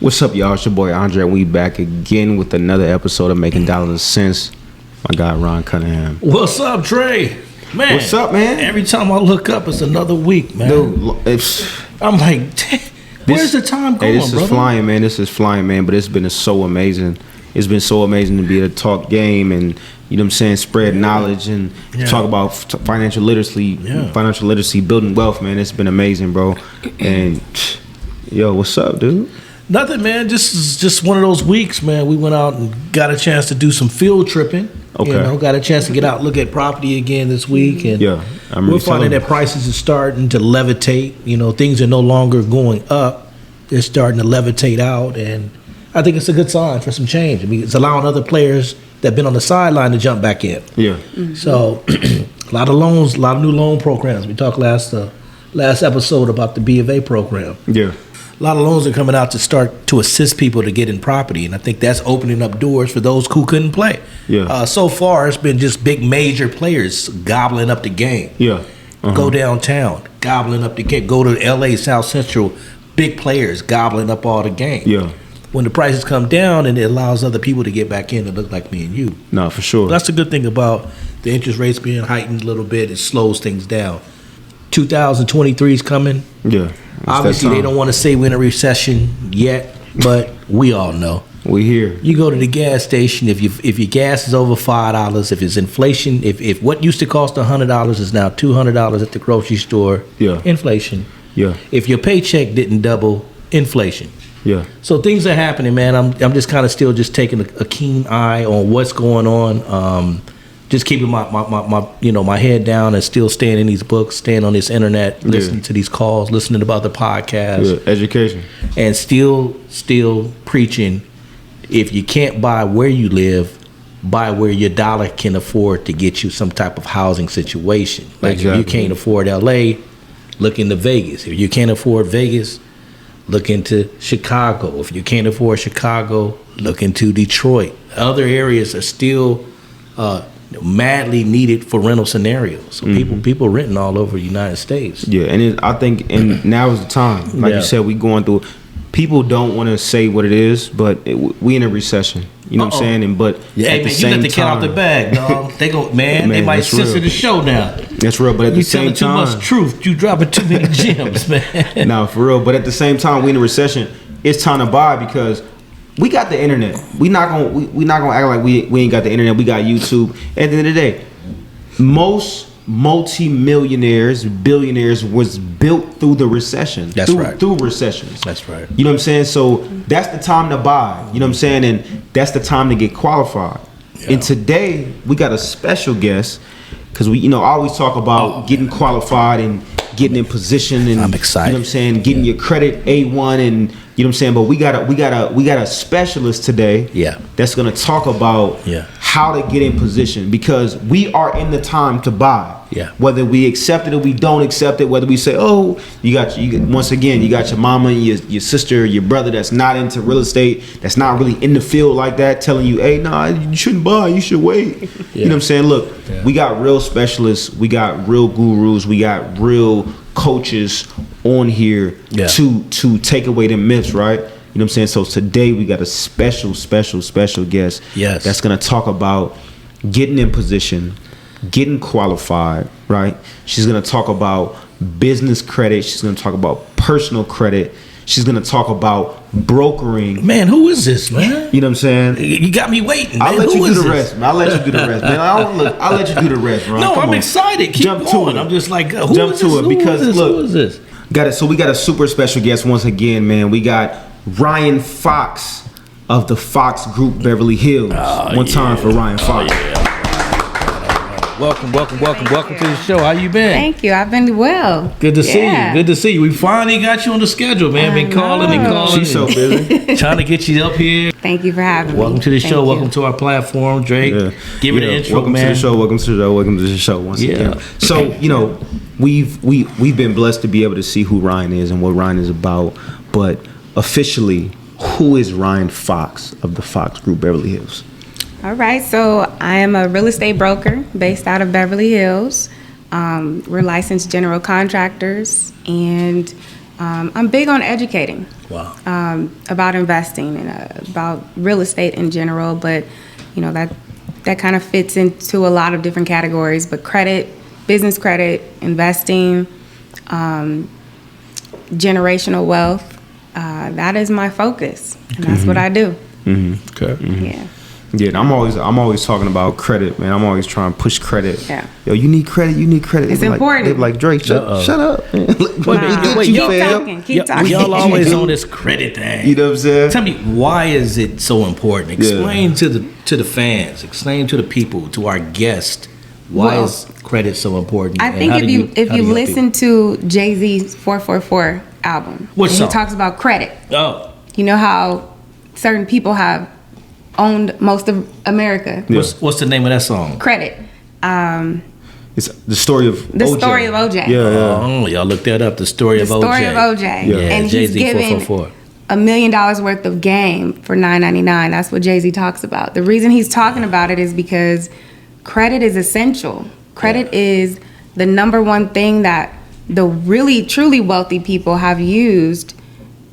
What's up, y'all? It's your boy Andre, and we back again with another episode of Making Dollars and Cents. My guy Ron Cunningham. What's up, Trey? Man, what's up, man? Every time I look up, it's another week, man. Dude, I'm like, where's the time going, this is flying, man. This is flying, man. But it's been so amazing. It's been so amazing to be able to talk game and, you know what I'm saying, spread knowledge and talk about financial literacy, building wealth, man. It's been amazing, bro. And yo, what's up, dude? Nothing, man. Just one of those weeks, man. We went out and got a chance to do some field tripping. Okay. You know, got a chance to get out and look at property again this week. And we're finding that prices are starting to levitate. You know, things are no longer going up. They're starting to levitate out. And I think it's a good sign for some change. I mean, it's allowing other players that have been on the sideline to jump back in. Yeah. Mm-hmm. So a lot of loans, a lot of new loan programs. We talked last episode about the B of A program. Yeah. A lot of loans are coming out to start to assist people to get in property, and I think that's opening up doors for those who couldn't play. Yeah. So far, it's been just big major players gobbling up the game. Yeah. Go downtown, gobbling up the game. Go to L.A. South Central, big players gobbling up all the game. Yeah. When the prices come down, and it allows other people to get back in that look like me and you. No, for sure. That's the good thing about the interest rates being heightened a little bit. It slows things down. 2023 is coming. Yeah. Obviously, they don't want to say we're in a recession yet, but we all know. We here. You go to the gas station, if your gas is over $5, if it's inflation, if what used to cost $100 is now $200 at the grocery store, inflation. Yeah. If your paycheck didn't double, inflation. Yeah. So things are happening, man. I'm just kind of still just taking a keen eye on what's going on. Just keeping my head down and still staying in these books, staying on this internet, listening to these calls, listening about the podcast, education, and still preaching. If you can't buy where you live, buy where your dollar can afford to get you some type of housing situation. Like if you can't afford LA, look into Vegas. If you can't afford Vegas, look into Chicago. If you can't afford Chicago, look into Detroit. Other areas are still madly needed for rental scenarios. So people renting all over the United States. Yeah, and I think now is the time. Like you said, we going through. People don't want to say what it is, but we in a recession. You know what I'm saying? And but at the same time, you let the cat out the bag, dog. They go, man. They might censor the show now. That's real, but at the same time, you telling too much truth. You dropping too many gems, man. No, for real. But at the same time, we in a recession. It's time to buy because we got the internet. We not gonna act like we ain't got the internet. We got YouTube. At the end of the day, most multi-millionaires, billionaires was built through the recession. That's right. Through recessions. That's right. You know what I'm saying? So that's the time to buy. You know what I'm saying? And that's the time to get qualified. Yeah. And today we got a special guest because we, I always talk about getting qualified and getting in position. And I'm excited. You know what I'm saying? Getting your credit A1 and you know what I'm saying? But we got a specialist today. Yeah. That's gonna talk about how to get in position because we are in the time to buy. Yeah. Whether we accept it or we don't accept it, whether we say, oh, you got your mama and your sister, your brother that's not into real estate, that's not really in the field like that, telling you, hey, nah, you shouldn't buy, you should wait. You know what I'm saying? Look, we got real specialists, we got real gurus, we got real coaches on here to take away the myths, right? You know what I'm saying? So today we got a special guest that's gonna talk about getting in position, getting qualified, right? She's gonna talk about business credit, she's gonna talk about personal credit, she's gonna talk about brokering. Man, who is this, man? You know what I'm saying? You got me waiting, man. I'll let you do the rest, man. I'll let you do the rest, man. I'll let you do the rest, Ron. No, I'm excited. Keep Jump going. to it. I'm just like, Jump to it because look, who is this? Got it. So we got a super special guest once again, man. We got Ryan Fox of the Fox Group Beverly Hills. One time for Ryan Fox. Welcome to the show. How you been? Thank you. I've been well. Good to see you. Good to see you. We finally got you on the schedule, man. Been calling and calling. She's so busy. Trying to get you up here. Thank you for having me. Welcome to the show. Welcome to our platform, Drake. Give it an intro, welcome man. to the show. Welcome to the show once again. So, we've been blessed to be able to see who Ryan is and what Ryan is about. But officially, who is Ryan Fox of the Fox Group Beverly Hills? All right. So I am a real estate broker based out of Beverly Hills. We're licensed general contractors, and I'm big on educating. Wow. About investing and about real estate in general, but that kind of fits into a lot of different categories. But credit, business credit, investing, generational wealth, that is my focus, and that's what I do. Okay. Yeah. Yeah, and I'm always talking about credit, man. I'm always trying to push credit. Yeah. Yo, you need credit. It's important. They be like, Drake, shut up. Man. Keep talking. Y'all always on this credit thing. You know what I'm saying? Tell me, why is it so important? Explain to the fans, explain to the people, to our guests, why is credit so important? I think if you listen to Jay-Z's 444 album, What song? He talks about credit. Oh. You know how certain people have owned most of America. Yeah. What's the name of that song? Credit. It's the story of OJ. Story of OJ. Yeah. Oh, y'all look that up. The story of OJ. The story of OJ. Yeah. And Jay-Z he's given 444. $1 million worth of game for $9.99. That's what Jay-Z talks about. The reason he's talking about it is because credit is essential. Credit is the number one thing that the really truly wealthy people have used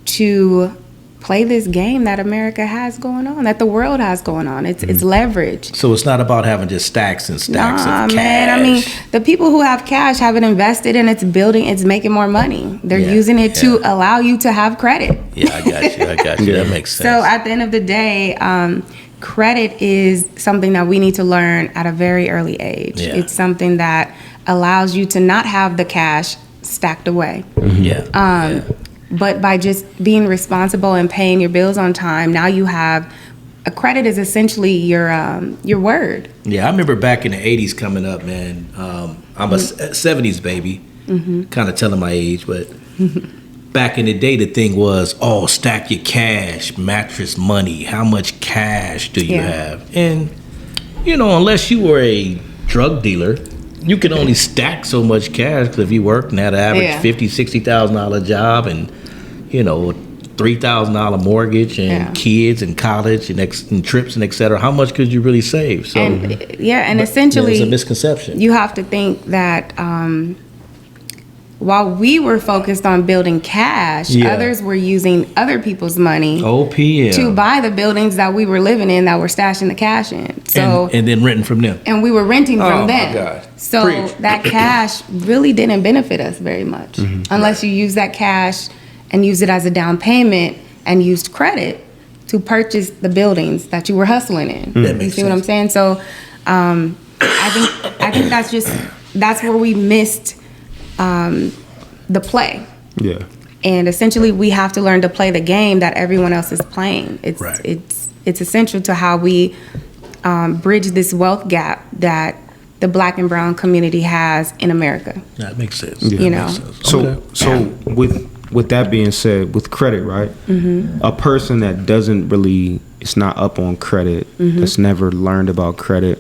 to play this game that America has going on, that the world has going on. It's leverage. So it's not about having just stacks and stacks of cash. Man. I mean, the people who have cash have it invested and it's making more money. They're using it to allow you to have credit. Yeah, I got you. That makes sense. So at the end of the day, credit is something that we need to learn at a very early age. Yeah. It's something that allows you to not have the cash stacked away. But by just being responsible and paying your bills on time, now you have a credit is essentially your word. Yeah, I remember back in the 80s coming up, man. I'm a 70s baby, kind of telling my age, but back in the day, the thing was, stack your cash, mattress money. How much cash do you have? And, unless you were a drug dealer, you can only stack so much cash, because if you worked and had an average $50,000, $60,000 job and, $3,000 mortgage and kids and college and trips and et cetera, how much could you really save? So and essentially, it's a misconception. You have to think that while we were focused on building cash, others were using other people's money to buy the buildings that we were living in, that we're stashing the cash in. So and then renting from them. And we were renting from them. My God. So that cash really didn't benefit us very much, unless you use that cash and use it as a down payment and used credit to purchase the buildings that you were hustling in. You see what I'm saying? So I think that's where we missed the play. Yeah. And essentially we have to learn to play the game that everyone else is playing. It's essential to how we bridge this wealth gap that the Black and brown community has in America. That makes sense. Yeah. Makes sense. So with that being said, with credit, right? A person that doesn't really, it's not up on credit, that's never learned about credit,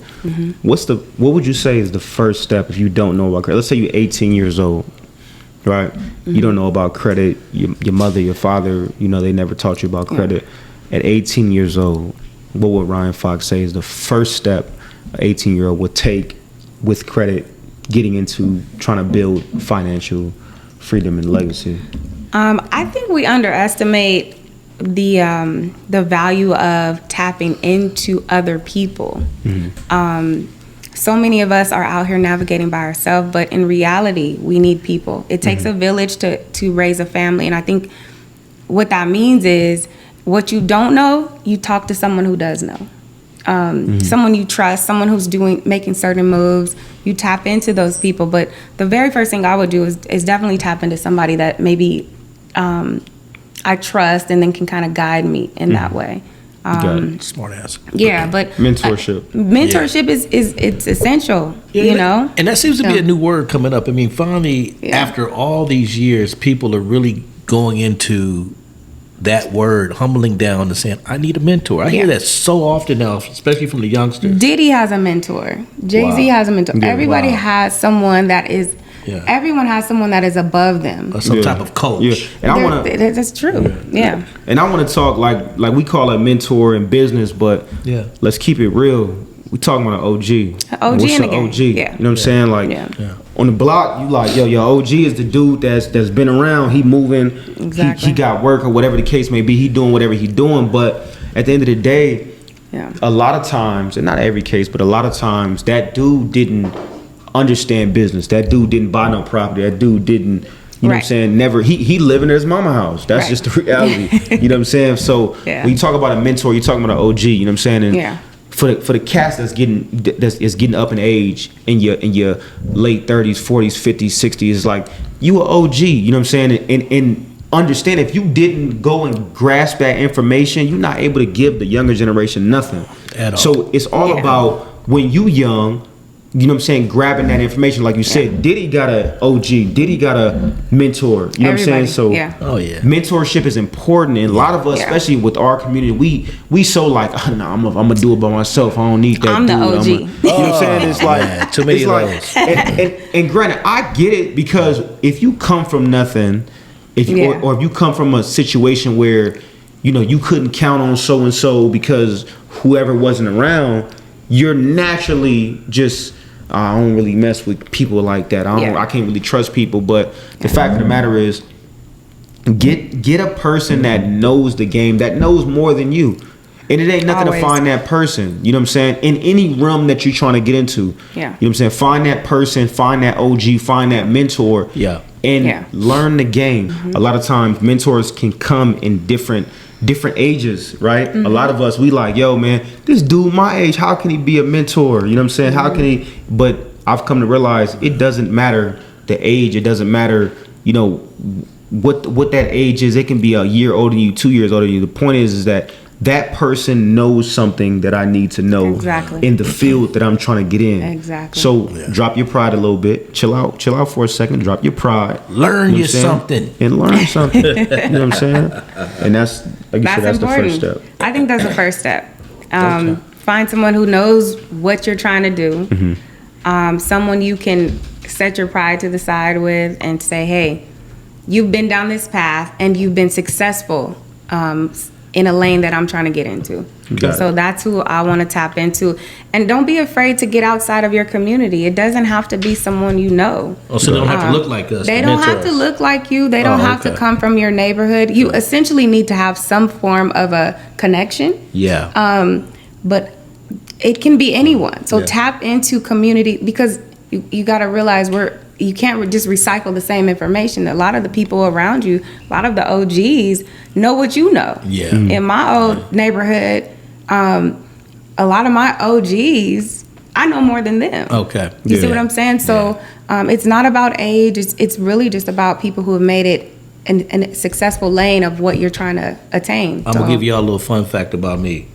what would you say is the first step if you don't know about credit? Let's say you're 18 years old, right? You don't know about credit. Your mother, your father, they never taught you about credit. At 18 years old, what would Ryan Fox say is the first step an 18-year-old would take with credit, getting into trying to build financial freedom and legacy? I think we underestimate the value of tapping into other people. So many of us are out here navigating by ourselves, but in reality, we need people. It takes a village to raise a family, and I think what that means is what you don't know, you talk to someone who does know. Someone you trust, someone who's making certain moves, you tap into those people. But the very first thing I would do is definitely tap into somebody that maybe I trust and then can kind of guide me in that way. Smart ass. Yeah, but mentorship is it's essential, And that seems to be a new word coming up. I mean, finally, after all these years, people are really going into that word, humbling down and saying, I need a mentor. I hear that so often now, especially from the youngsters. Diddy has a mentor. Jay-Z has a mentor. Yeah, everybody has someone that is, everyone has someone that is above them. Or some type of coach. Yeah. And that's true. Yeah. And I want to talk like we call it mentor in business, but let's keep it real. we talking about an OG. OG What's in an the game. OG? Yeah. You know what I'm saying? Like Yeah. on the block, you like, yo, your OG is the dude that's been around. He moving. Exactly. He got work or whatever the case may be. He doing whatever he doing. But at the end of the day, a lot of times, and not every case, but a lot of times, that dude didn't understand business. That dude didn't buy no property. That dude didn't. You know what I'm saying? Never. He living in his mama house. That's just the reality. You know what I'm saying? So when you talk about a mentor, you're talking about an OG. You know what I'm saying? And for the cast that's getting up in age in your late 30s, 40s, 50s, 60s, it's like you an OG. You know what I'm saying? And understand, if you didn't go and grasp that information, you're not able to give the younger generation nothing at all. So it's all about when you young. You know what I'm saying? Grabbing that information, like you said. Diddy got a OG. Diddy got a mentor. You know what I'm saying? So, mentorship is important, and a lot of us, especially with our community, we so like, oh, no, I'm gonna do it by myself. I don't need that. I'm dude. the OG. You know what I'm saying? It's like too many of those. And granted, I get it, because if you come from nothing, or if you come from a situation where you couldn't count on so and so because whoever wasn't around, you're naturally just. I don't really mess with people like that. I can't really trust people. But the fact of the matter is, get a person that knows the game, that knows more than you. And it ain't nothing to find that person. You know what I'm saying? In any realm that you're trying to get into. You know what I'm saying? Find that person, find that OG, find that mentor. And learn the game. A lot of times mentors can come in different ages, right? A lot of us, we like, yo, man, this dude my age, how can he be a mentor? You know what I'm saying? How can he? But I've come to realize it doesn't matter the age. It doesn't matter, what that age is. It can be a year older than you, 2 years older than you. The point is that person knows something that I need to know in the field that I'm trying to get in. So drop your pride a little bit. Chill out for a second. Drop your pride. Learn you something. And learn something. You know what I'm saying? And that's, like you said, that's important. the first step. I think that's the first step. Find someone who knows what you're trying to do. Someone you can set your pride to the side with and say, hey, you've been down this path and you've been successful in a lane that I'm trying to get into. So that's who I want to tap into. And don't be afraid to get outside of your community. It doesn't have to be someone you know. Oh, so they don't have to look like us. They don't have to look like you. They don't have to come from your neighborhood. You essentially need to have some form of a connection. But it can be anyone. So tap into community, because you got to realize you can't just recycle the same information. A lot of the people around you, a lot of the OGs know what you know. In my old neighborhood, a lot of my OGs, I know more than them. You see what I'm saying? So it's not about age. It's really just about people who have made it in a successful lane of what you're trying to attain. I'm going to give you all a little fun fact about me.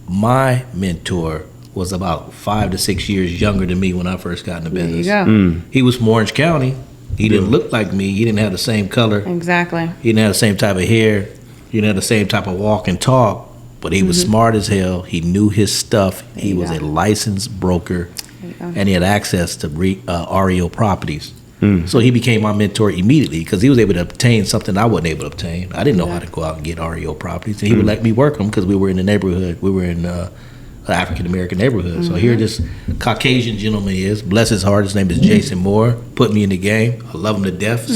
My mentor was about 5 to 6 years younger than me when I first got in the business. He was from Orange County. He didn't look like me. He didn't have the same color. He didn't have the same type of hair. He didn't have the same type of walk and talk. But he was smart as hell. He knew his stuff. He was a licensed broker, and he had access to REO properties. So he became my mentor immediately, because he was able to obtain something I wasn't able to obtain. I didn't know how to go out and get REO properties, and he would let me work them because we were in the neighborhood. We were in African-American neighborhood. So here this Caucasian gentleman is, bless his heart, his name is Jason Moore, put me in the game. I love him to death.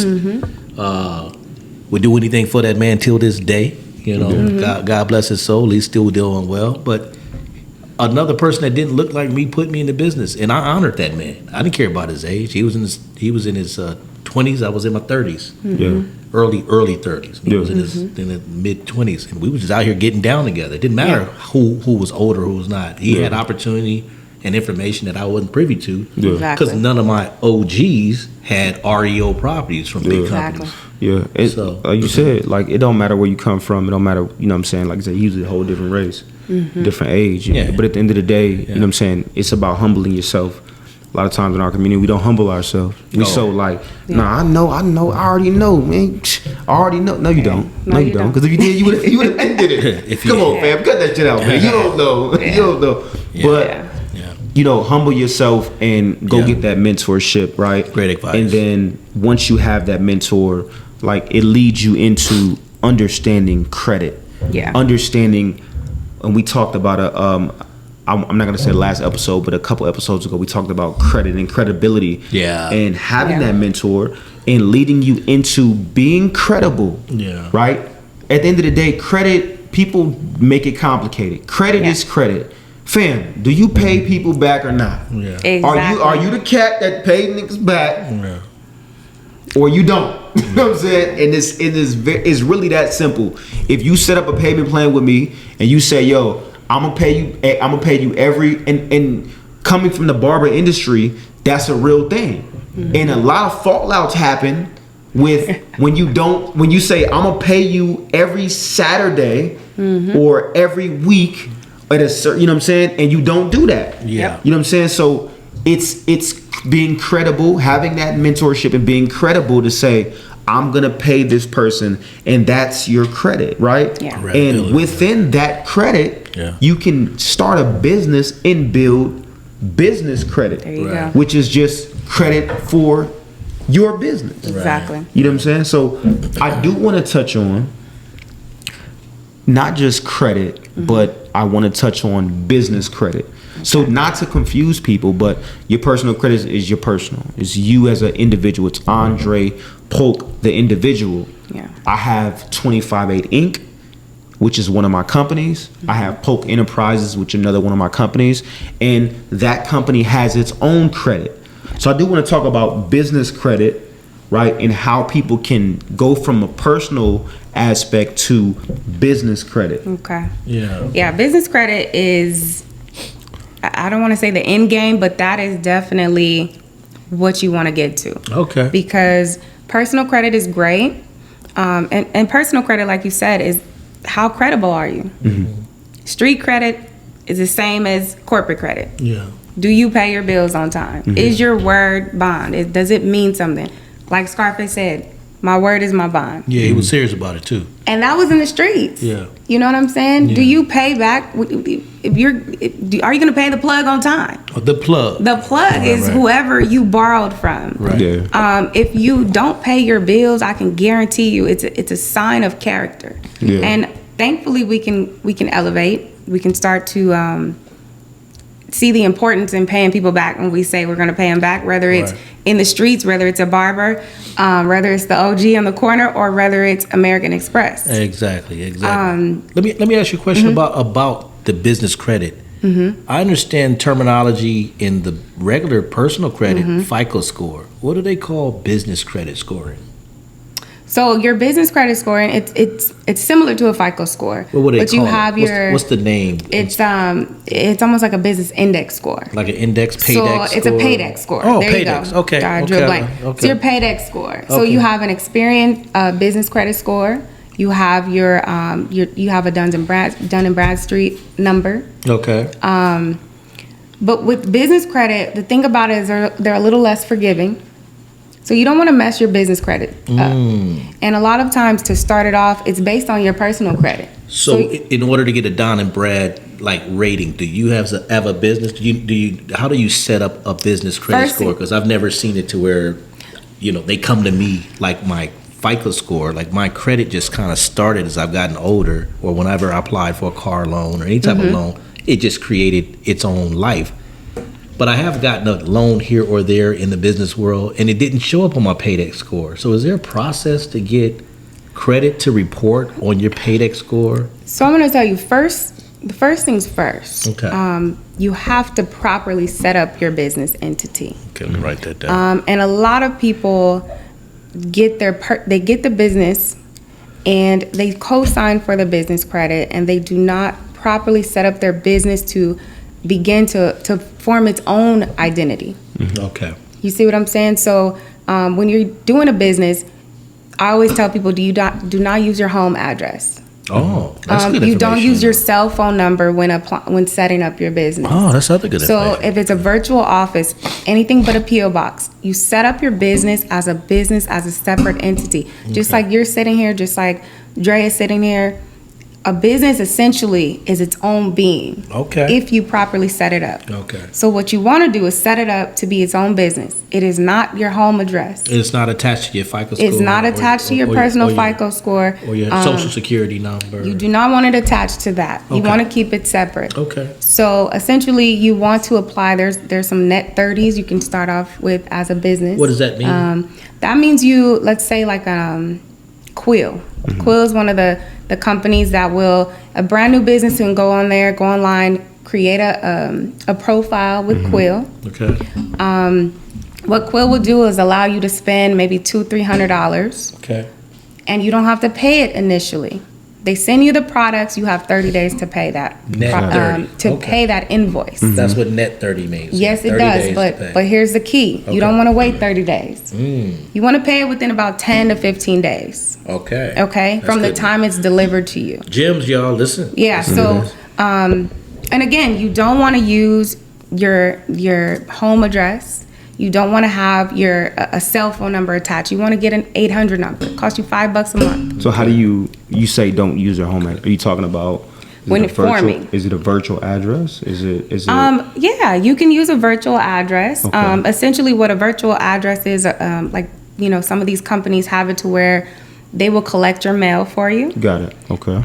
Would do anything for that man till this day. God bless his soul, he's still doing well. But another person that didn't look like me put me in the business, and I honored that man. I didn't care about his age. He was in his 20s. I was in my 30s. Early 30s. He was in the mid 20s, and we were just out here getting down together. It didn't matter who was older, who was not. He had opportunity and information that I wasn't privy to, because none of my OGs had REO properties from big companies. So you said, like, it don't matter where you come from. It don't matter, you know what I'm saying? Like I said, usually a whole different race, different age. But at the end of the day, you know what I'm saying? It's about humbling yourself. A lot of times in our community, we don't humble ourselves. We so like, nah, I know, I already know, man. I already know. No, you don't. No, you don't. Because if you did, you would have did it. Come on, fam, cut that shit out, man. You don't know. You don't know. But humble yourself and go get that mentorship, right? Great advice. And then once you have that mentor, like, it leads you into understanding credit. Understanding, and we talked about I'm not gonna say the last episode, but a couple episodes ago, we talked about credit and credibility. Yeah. And having that mentor and leading you into being credible. Yeah. Right. At the end of the day, credit, people make it complicated. Credit is credit. Fam, do you pay people back or not? Yeah. Exactly. Are you the cat that paid niggas back? Yeah. Or you don't? You know what I'm saying? And it's really that simple. If you set up a payment plan with me and you say, yo, I'm gonna pay you every, and coming from the barber industry, that's a real thing. Mm-hmm. And a lot of fallouts happen with when you say I'm gonna pay you every Saturday or every week at a certain, you know what I'm saying, and you don't do that. Yeah. You know what I'm saying? So it's being credible, having that mentorship and being credible to say, I'm gonna pay this person, and that's your credit, right? Yeah. And within that credit, you can start a business and build business credit. There you go. Which is just credit for your business. Exactly. You know what I'm saying? So I do want to touch on not just credit, but I want to touch on business credit. So not to confuse people, but your personal credit is your personal. It's you as an individual. It's Andre Polk, the individual. Yeah. I have 258 Inc., which is one of my companies. I have Polk Enterprises, which is another one of my companies. And that company has its own credit. So I do want to talk about business credit, right? And how people can go from a personal aspect to business credit. Okay. Yeah. Yeah, business credit is, I don't want to say the end game, but that is definitely what you want to get to. Okay. Because personal credit is great. And personal credit, like you said, is how credible are you? Mm-hmm. Street credit is the same as corporate credit. Yeah. Do you pay your bills on time? Mm-hmm. Is your word bond? Does it mean something? Like Scarface said, my word is my bond. Yeah, he was serious about it too. And that was in the streets. Yeah. You know what I'm saying? Yeah. Do you pay back? Are you going to pay the plug on time? The plug. The plug is whoever you borrowed from. Right. Yeah. If you don't pay your bills, I can guarantee you it's a sign of character. Yeah. And thankfully we can elevate. We can start to see the importance in paying people back when we say we're going to pay them back, whether it's in the streets, whether it's a barber, whether it's the OG on the corner, or whether it's American Express. Exactly. Let me ask you a question about the business credit. Mm-hmm. I understand terminology in the regular personal credit, FICO score. What do they call business credit scoring? So your business credit scoring, it's similar to a FICO score. What would they but call you have it? What's the name? It's almost like a business index score. Like an index paydex score? So it's a paydex score. Oh, there paydex. You go. Okay. I drew a blank. It's your paydex score. So you have an Experian business credit score. You have you have a Dun and Bradstreet number. Okay. But with business credit, the thing about it is they're a little less forgiving. So you don't want to mess your business credit up. And a lot of times to start it off, it's based on your personal credit. So in order to get a Dun and Brad like rating, do you have a business? How do you set up a business credit score? Because I've never seen it to where, they come to me like my FICO score. Like my credit just kind of started as I've gotten older, or whenever I applied for a car loan or any type of loan, it just created its own life. But I have gotten a loan here or there in the business world, and it didn't show up on my paydex score. So is there a process to get credit to report on your paydex score? So I'm going to tell you the first things first. Okay. You have to properly set up your business entity. Okay, let me write that down. And a lot of people get they get the business and they co-sign for the business credit, and they do not properly set up their business to begin to form its own identity. Okay. You see what I'm saying? So when you're doing a business, I always tell people, do not use your home address. Oh, that's good you don't information. use your cell phone number when setting up your business. Oh, that's other good So information. if it's a virtual office, anything but a P.O. box, you set up your business as a separate entity. Just like you're sitting here, just like Dre is sitting here, A business essentially is its own being. Okay. If you properly set it up. Okay. So what you want to do is set it up to be its own business. It is not your home address. It's not attached to your FICO score. It's not attached to your personal FICO score. Or your social security number. You do not want it attached to that. You Okay. want to keep it separate. Okay. So essentially, you want to apply. There's some net 30s you can start off with as a business. What does that mean? That means you, let's say like Quill. Quill is one of the companies that will, a brand new business can go on there, go online, create a profile with Quill. Okay. What Quill will do is allow you to spend maybe $200-$300, Okay. and you don't have to pay it initially. They send you the products. You have 30 days to pay that. Net 30. To Okay. pay that invoice. That's what net 30 means. Yes, it 30 does. days to But pay. but here's the key. Okay. You don't want to wait 30 days. Mm. You want to pay it within about 10 to 15 days. Okay. Okay, That's from the good. time it's delivered to you. Gems, y'all, listen. Yeah. So, and again, you don't want to use your home address. You don't want to have a cell phone number attached. You want to get an 800 number. It costs you $5 a month. So how do you say don't use your home address? Are you talking about When is it a virtual- forming. Is it a virtual address? Is it Yeah, you can use a virtual address. Okay. Essentially, what a virtual address is, like some of these companies have it to where they will collect your mail for you. got it? Okay.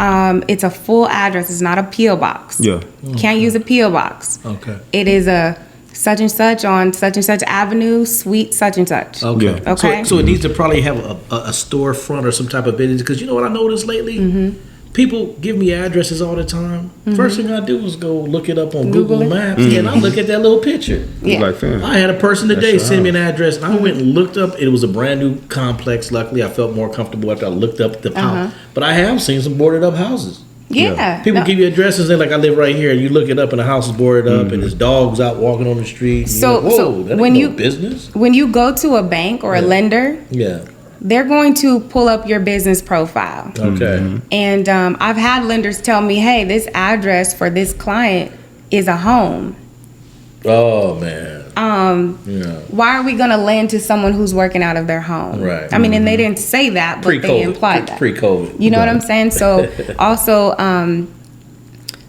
It's a full address. It's not a PO box. Yeah. Can't use a PO box. Okay. It is a such and such on such and such avenue, suite such and such. Okay. Yeah. Okay. So it needs to probably have a storefront or some type of business, because you know what I noticed lately? People give me addresses all the time. First thing I do is go look it up on Google Google it. Maps, and I look at that little picture. Yeah. Like, fam, I had a person today That's send me your an address, and I went and looked up. It was a brand new complex. Luckily, I felt more comfortable after I looked up the house. But I have seen some boarded up houses. Yeah. People No. give you addresses, and like I live right here, and you look it up, and the house is boarded up, and there's dogs out walking on the street. And So- you're like, whoa, so that ain't when no you- business. When you go to a bank or a lender, Yeah. they're going to pull up your business profile. Okay. And I've had lenders tell me, hey, this address for this client is a home. Oh man. Yeah. Why are we going to lend to someone who's working out of their home? Right. I mean, and they didn't say that, but they Pre-COVID. implied that. Pre-COVID. You know what I'm saying? So also,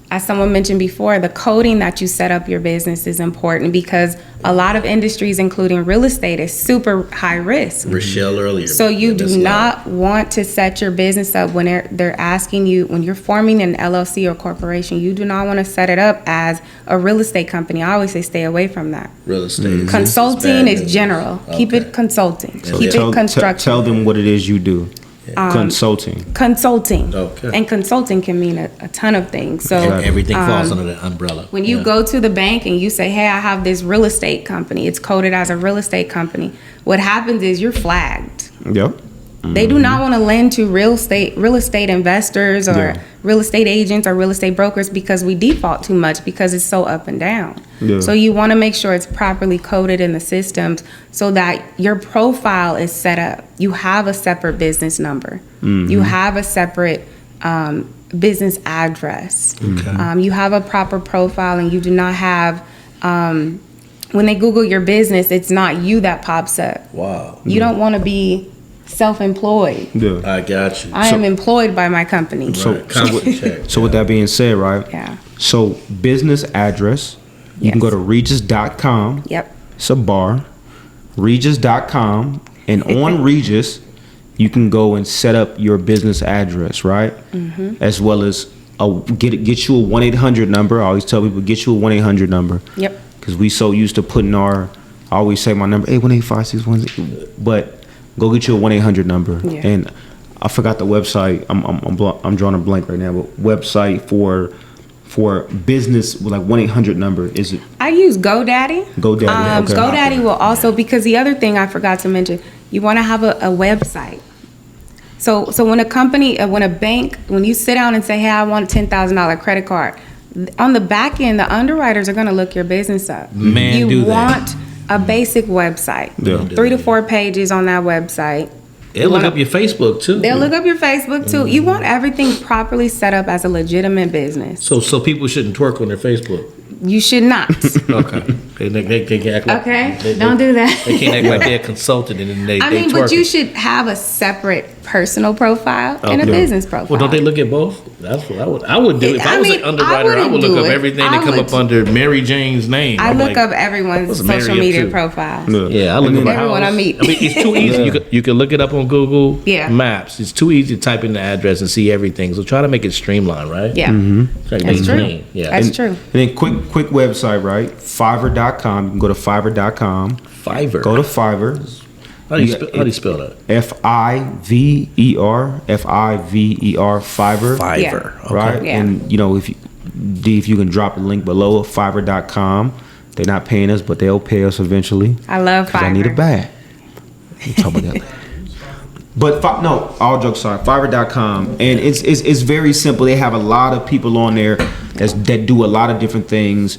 as someone mentioned before, the coding that you set up your business is important, because a lot of industries, including real estate, is super high risk. Rochelle earlier. So you That's do loud. not want to set your business up when they're asking you, when you're forming an LLC or corporation, you do not want to set it up as a real estate company. I always say stay away from that. Real estate. Consulting bad is business. general. Keep Okay. it consulting. So Keep it construction. Tell them what it is you do. Consulting. Consulting. Okay. And consulting can mean a ton of things. So And everything falls under that umbrella. when you go to the bank and you say, hey, I have this real estate company, it's coded as a real estate company, what happens is you're flagged. Yep. They do not want to lend to real estate investors or Yeah. real estate agents or real estate brokers, because we default too much because it's so up and down. Yeah. So you want to make sure it's properly coded in the systems so that your profile is set up. You have a separate business number. You have a separate business address. You have a proper profile, and you do not have when they Google your business, it's not you that pops up. Wow. You don't want to be self-employed. Yeah. I got you. I am employed by my company. Right. Constant check. So with that being said, right? Yeah. So business address, you can Yes. go to regis.com. Yep. It's a bar. Regis.com. And on Regis, you can go and set up your business address, right? As well as get you a 1-800 number. I always tell people, get you a 1-800 number. Yep. Because we so used to putting I always say my number, 818-561. But go get you a 1-800 number. Yeah. And I forgot the website. I'm drawing a blank right now. But website for business with like 1-800 number, is it? I use GoDaddy. GoDaddy, okay. GoDaddy will also, because the other thing I forgot to mention, you want to have a website. So when a company, when a bank, when you sit down and say, hey, I want a $10,000 credit card, on the back end, the underwriters are going to look your business up. Man, you do they. want a basic website. Yeah. 3 to 4 pages on that website. They'll look up your Facebook too. They'll look up your Facebook too. You want everything properly set up as a legitimate business. So people shouldn't twerk on their Facebook. You should not. Okay. They can act like Don't do that. They can't act like they're a consultant and then they but you twerking. should have a separate personal profile and a business profile. Well, don't they look at both? That's what I would do. If I was an underwriter, I would look up everything that come up under Mary Jane's name. I look up everyone's social media profiles. Yeah, I look up everyone I meet. I mean, it's too easy. You can look it up on Google Maps. It's too easy to type in the address and see everything. So try to make it streamlined, right? Yeah, That's true. Yeah, that's true. And then quick website, right? Fiverr.com. You can go to Fiverr.com. Fiverr. Go to Fiverr. How do you spell that? Fiverr. Fiverr. Fiverr. Yeah. Okay. Right? Yeah. And if you can drop the link below, Fiverr.com. They're not paying us, but they'll pay us eventually. I love 'Cause Fiverr. I need a bag. We'll talk about that. But no, all jokes aside, Fiverr.com, and it's very simple. They have a lot of people on there that do a lot of different things.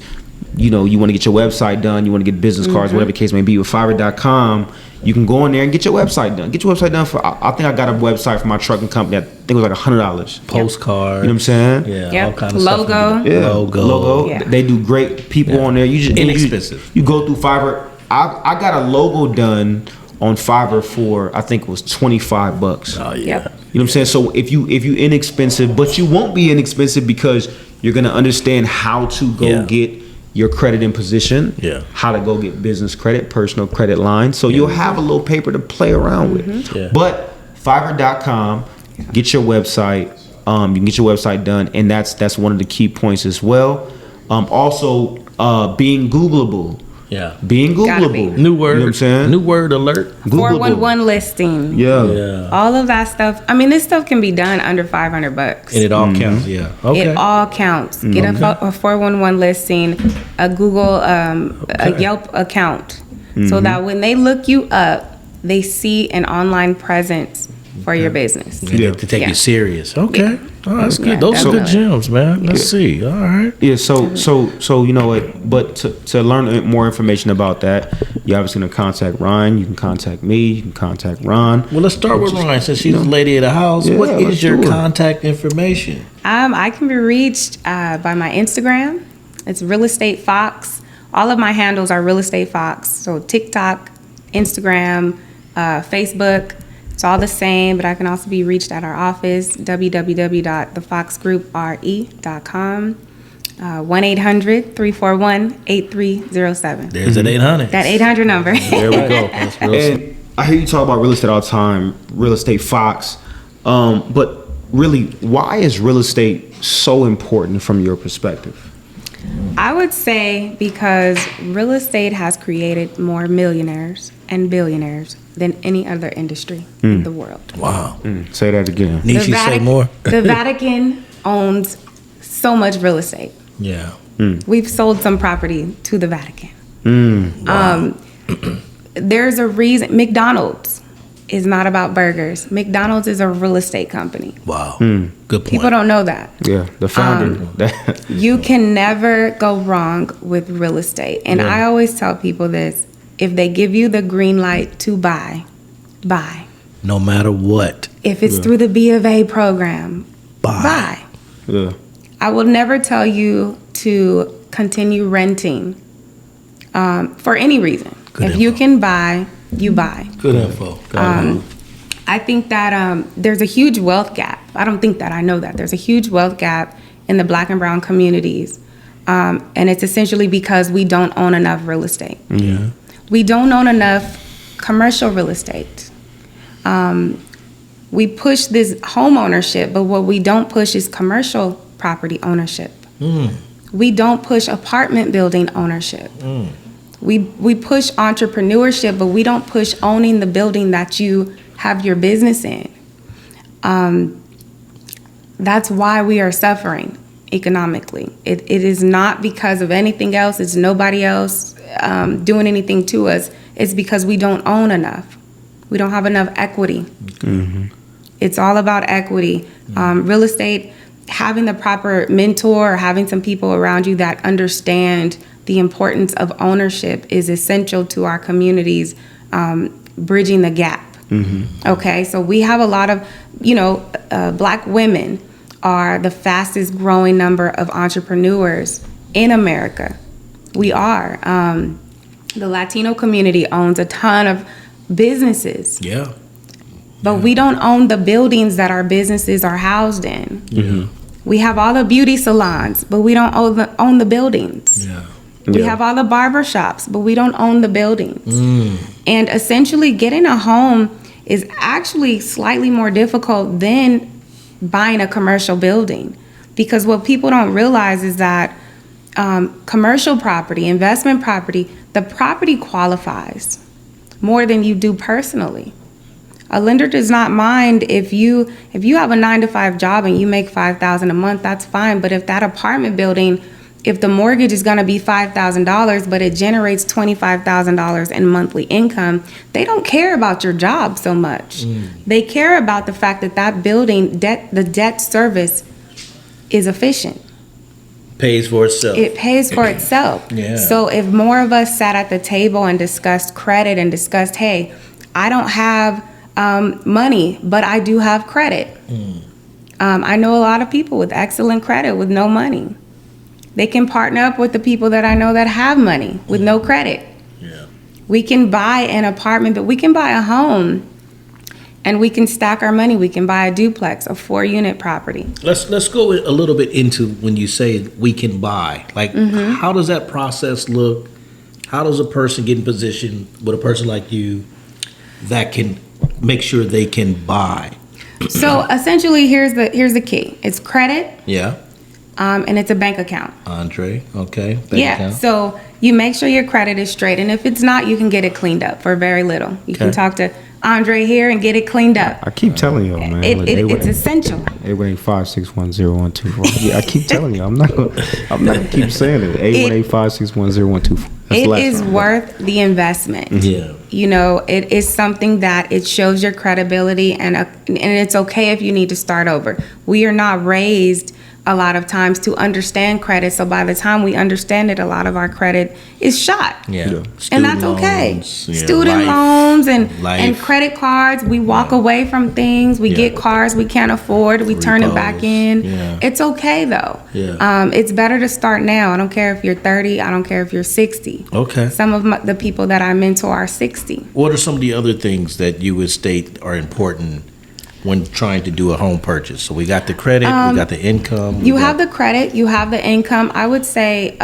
You want to get your website done, you want to get business cards, whatever the case may be. With Fiverr.com, you can go in there and get your website done. Get your website done for. I think I got a website for my trucking company. I think it was like $100. Postcard. You know what I'm saying? Yeah, all kind of Logo. stuff. Yeah, logo. Yeah. They do great. People on there. You just Inexpensive. You go through Fiverr. I got a logo done on Fiverr for, I think it was $25. Oh yeah. Yep. You know what I'm saying? So if you inexpensive, but you won't be inexpensive because you're gonna understand how to go get your credit in position. Yeah. How to go get business credit, personal credit line. So you'll have a little paper to play around with. Yeah. But Fiverr.com, get your website. You can get your website done, and that's one of the key points as well. Also, being Googleable. Yeah. Being Gotta Googleable. be. New word. You know what I'm saying? New word alert. Googleable. 411 listing. Yeah. All of that stuff. I mean, this stuff can be done under $500. And it all counts. Yeah. Okay. It all counts. Get a 411 listing, a Google, a Yelp account, so that when they look you up, they see an online presence for your business. To take you serious. Okay. Oh, that's good. Yeah, Those are good definitely. gems, man. Let's see. All right. Yeah, so you know what? But to learn more information about that, you're obviously gonna contact Ryan. You can contact me. You can contact Ron. Well, let's start with Ryan since she's the lady of the house. Yeah, What let's is your do it. contact information? I can be reached by my Instagram. It's Real Estate Fox. All of my handles are Real Estate Fox. So TikTok, Instagram, Facebook. It's all the same, but I can also be reached at our office, www.thefoxgroupre.com, 1-800-341-8307. There's an 800. That 800 number. There we go. That's real And I hear you talk about real estate all the time, Real Estate Fox. But really, why is real estate so important from your perspective? I would say because real estate has created more millionaires and billionaires than any other industry in the world. Wow. Say that again. Need you say more? The Vatican owns so much real estate. Yeah. We've sold some property to the Vatican. There's a reason McDonald's is not about burgers. McDonald's is a real estate company. Wow. Good point. People don't know that. Yeah, the founder. You can never go wrong with real estate. And I always tell people this, if they give you the green light to buy. No matter what. If it's through the B of A program, buy. Yeah. I will never tell you to continue renting for any reason. Good if you info. can buy, you buy. Good info. I think that there's a huge wealth gap. I don't think that, I know that. There's a huge wealth gap in the Black and brown communities. And it's essentially because we don't own enough real estate. Yeah. We don't own enough commercial real estate. We push this home ownership, but what we don't push is commercial property ownership. We don't push apartment building ownership. We push entrepreneurship, but we don't push owning the building that you have your business in. That's why we are suffering economically. It is not because of anything else. It's nobody else doing anything to us. It's because we don't own enough. We don't have enough equity. It's all about equity. Real estate, having the proper mentor or having some people around you that understand the importance of ownership is essential to our communities, bridging the gap. Okay, so we have a lot of, Black women are the fastest growing number of entrepreneurs in America. We are. The Latino community owns a ton of businesses. Yeah. But we don't own the buildings that our businesses are housed in. Yeah. We have all the beauty salons, but we don't own the buildings. Yeah. We have all the barber shops, but we don't own the buildings. And essentially getting a home is actually slightly more difficult than buying a commercial building. Because what people don't realize is that commercial property, investment property, the property qualifies more than you do personally. A lender does not mind if you have a 9-to-5 job and you make $5,000 a month, that's fine. But if that apartment building, if the mortgage is going to be $5,000, but it generates $25,000 in monthly income, they don't care about your job so much. They care about the fact that that building, the debt service is efficient. Pays for itself. It pays for itself. Yeah. So if more of us sat at the table and discussed credit and discussed, hey, I don't have money, but I do have credit. I know a lot of people with excellent credit with no money. They can partner up with the people that I know that have money with no credit. Yeah. We can buy an apartment, but we can buy a home and we can stack our money. We can buy a duplex, a 4-unit property. Let's go a little bit into when you say we can buy. Like, how does that process look? How does a person get in position with a person like you that can make sure they can buy? So essentially, here's the key. It's credit. Yeah. And it's a bank account. Andre, okay. Bank account. So you make sure your credit is straight. And if it's not, you can get it cleaned up for very little. You can talk to Andre here and get it cleaned up. I keep telling you, man. It's essential. 818-561-0124. Yeah, I keep telling you. I'm not gonna keep saying it. 818-561-0124. It is worth the investment. Yeah. You know, it is something that it shows your credibility, and it's okay if you need to start over. We are not raised a lot of times to understand credit, so by the time we understand it, a lot of our credit is shot. Yeah. And that's okay. Loans, Student loans and credit cards, we walk away from things, we get cars we can't afford, we turn it back in. It's okay though. It's better to start now. I don't care if you're 30, I don't care if you're 60. Okay. Some of the people that I mentor are 60. What are some of the other things that you would state are important when trying to do a home purchase? So we got the credit, we got the income. You have the credit, you have the income. I would say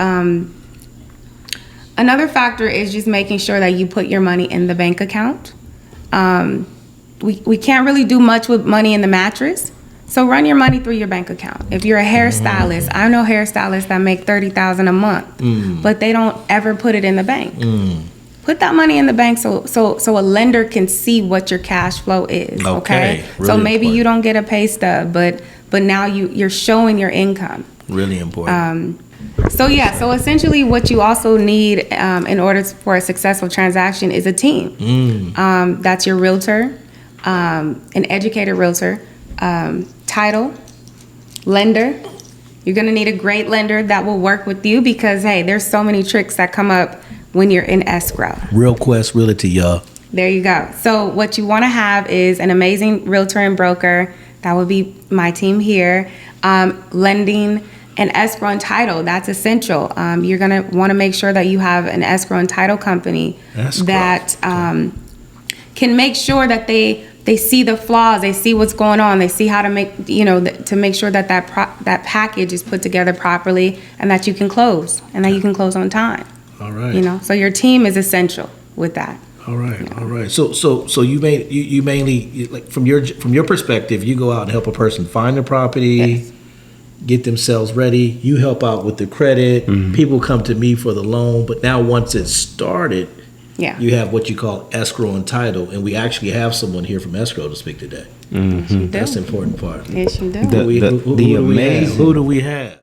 another factor is just making sure that you put your money in the bank account. We can't really do much with money in the mattress. So run your money through your bank account. If you're a hairstylist, I know hairstylists that make $30,000 a month, but they don't ever put it in the bank. Put that money in the bank so a lender can see what your cash flow is. Okay. Really so maybe important. you don't get a pay stub, but now you're showing your income. Really important. So essentially what you also need in order for a successful transaction is a team. That's your realtor, an educated realtor, title, lender. You're gonna need a great lender that will work with you because hey, there's so many tricks that come up when you're in escrow. RealQuest Realty, y'all. There you go. So what you want to have is an amazing realtor and broker. That would be my team here. Lending and escrow and title. That's essential. You're going to want to make sure that you have an escrow and title company that can make sure that they see the flaws, they see what's going on, they see how to make, to make sure that that package is put together properly and that you can close and that you can close on time. All right. So your team is essential with that. All right. All right. So you mainly, like from your perspective, you go out and help a person find their property, get themselves ready. You help out with the credit. People come to me for the loan, but now once it's started, you have what you call escrow and title, and we actually have someone here from escrow to speak today. That's the important part. Yes, you do. Who do we have?